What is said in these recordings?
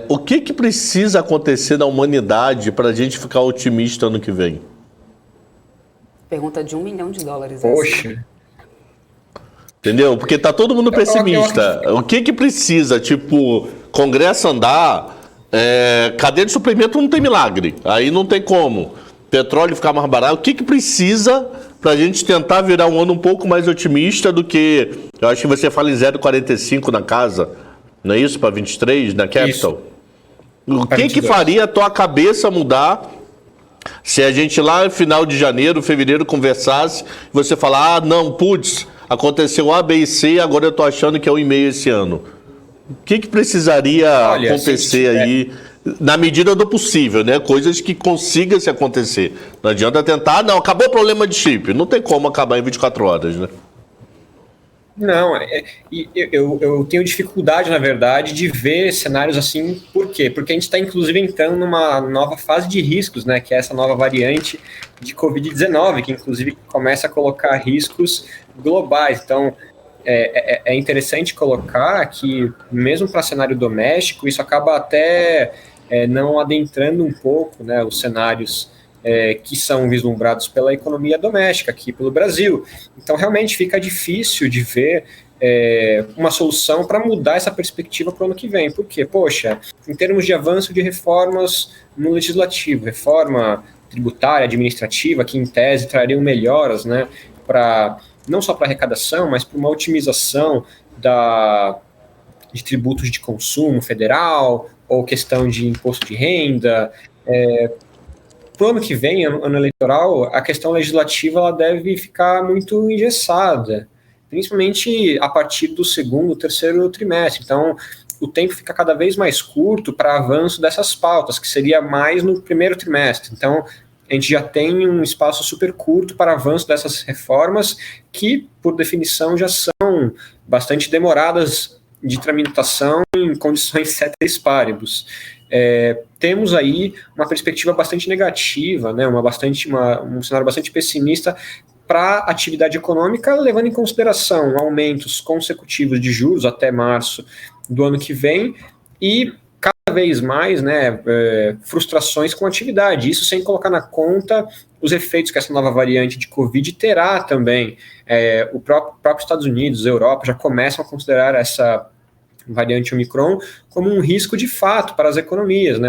O que precisa acontecer na humanidade para a gente ficar otimista ano que vem? Pergunta de $1 milhão essa. Poxa. Entendeu? Porque tá todo mundo pessimista. O que precisa? Tipo, Congresso andar, cadeia de suprimento não tem milagre. Aí não tem como. Petróleo ficar mais barato. O que precisa pra gente tentar virar um ano um pouco mais otimista do que... Eu acho que você fala em 0,45 na casa. Não é isso? Para 23 na Capital? Isso. O que faria a tua cabeça mudar se a gente lá no final de janeiro, fevereiro, conversasse e você falar, não, putz, aconteceu A, B e C, agora eu tô achando que é 1,5 esse ano. O que precisaria acontecer aí, na medida do possível, né? Coisas que consigam se acontecer. Não adianta tentar, não, acabou o problema de chip. Não tem como acabar em 24 horas, né? Não, eu tenho dificuldade, na verdade, de ver cenários assim. Por quê? Porque a gente está, inclusive, entrando numa nova fase de riscos, né? Que é essa nova variante de Covid-19, que, inclusive, começa a colocar riscos globais. Então, é interessante colocar que, mesmo para cenário doméstico, isso acaba até não adentrando um pouco, né, os cenários que são vislumbrados pela economia doméstica aqui pelo Brasil. Então, realmente fica difícil de ver uma solução para mudar essa perspectiva para o ano que vem. Por quê? Poxa, em termos de avanço de reformas no legislativo, reforma tributária, administrativa, que em tese trariam melhoras, né, não só para arrecadação, mas para uma otimização de tributos de consumo federal, ou questão de imposto de renda. Para o ano que vem, ano eleitoral, a questão legislativa ela deve ficar muito engessada, principalmente a partir do segundo, terceiro trimestre. Então, o tempo fica cada vez mais curto para avanço dessas pautas, que seria mais no primeiro trimestre. Então, a gente já tem um espaço super curto para avanço dessas reformas, que, por definição, já são bastante demoradas de tramitação em condições ceteris paribus. Temos aí uma perspectiva bastante negativa, né, um cenário bastante pessimista para a atividade econômica, levando em consideração aumentos consecutivos de juros até março do ano que vem e cada vez mais, né, frustrações com a atividade. Isso sem colocar na conta os efeitos que essa nova variante de Covid terá também. O próprio Estados Unidos, a Europa, já começam a considerar essa variante Omicron como um risco de fato para as economias, né?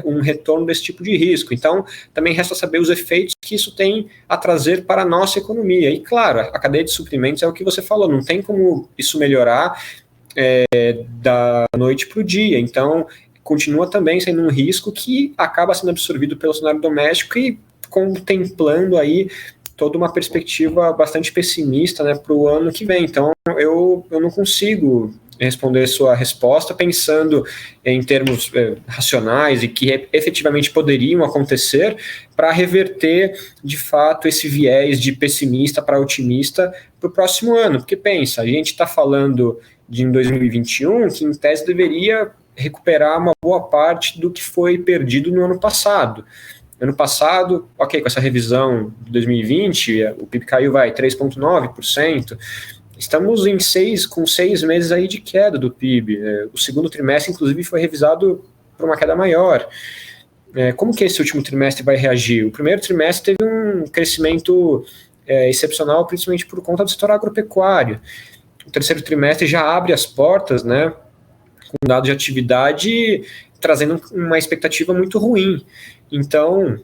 um retorno desse tipo de risco. Então, também resta saber os efeitos que isso tem a trazer para a nossa economia. E, claro, a cadeia de suprimentos é o que você falou, não tem como isso melhorar da noite para o dia. Então, continua também sendo um risco que acaba sendo absorvido pelo cenário doméstico e contemplando aí toda uma perspectiva bastante pessimista, né, para o ano que vem. Então, eu não consigo responder sua resposta pensando em termos racionais e que efetivamente poderiam acontecer para reverter, de fato, esse viés de pessimista para otimista para o próximo ano. Porque pensa, a gente está falando de em 2021 que em tese deveria recuperar uma boa parte do que foi perdido no ano passado. Ano passado, ok, com essa revisão de 2020, o PIB caiu 3,9%. Estamos com 6 meses aí de queda do PIB. O segundo trimestre, inclusive, foi revisado para uma queda maior. Como que esse último trimestre vai reagir? O primeiro trimestre teve um crescimento excepcional, principalmente por conta do setor agropecuário. O terceiro trimestre já abre as portas, né, com dados de atividade trazendo uma expectativa muito ruim. Então,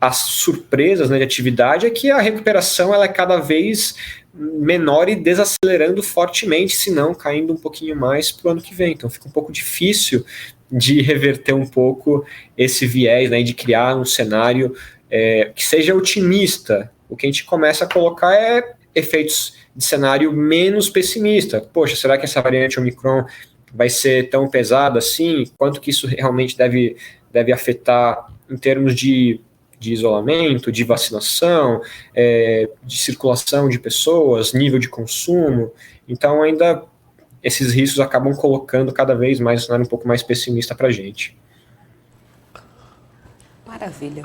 as surpresas, né, de atividade é que a recuperação ela é cada vez menor e desacelerando fortemente, se não caindo um pouquinho mais para o ano que vem. Então fica um pouco difícil de reverter um pouco esse viés, né, de criar um cenário que seja otimista. O que a gente começa a colocar é efeitos de cenário menos pessimista. Poxa, será que essa variante Omicron vai ser tão pesada assim? Quanto que isso realmente deve afetar em termos de isolamento, de vacinação, de circulação de pessoas, nível de consumo. Então, ainda esses riscos acabam colocando cada vez mais um cenário um pouco mais pessimista para a gente. Maravilha.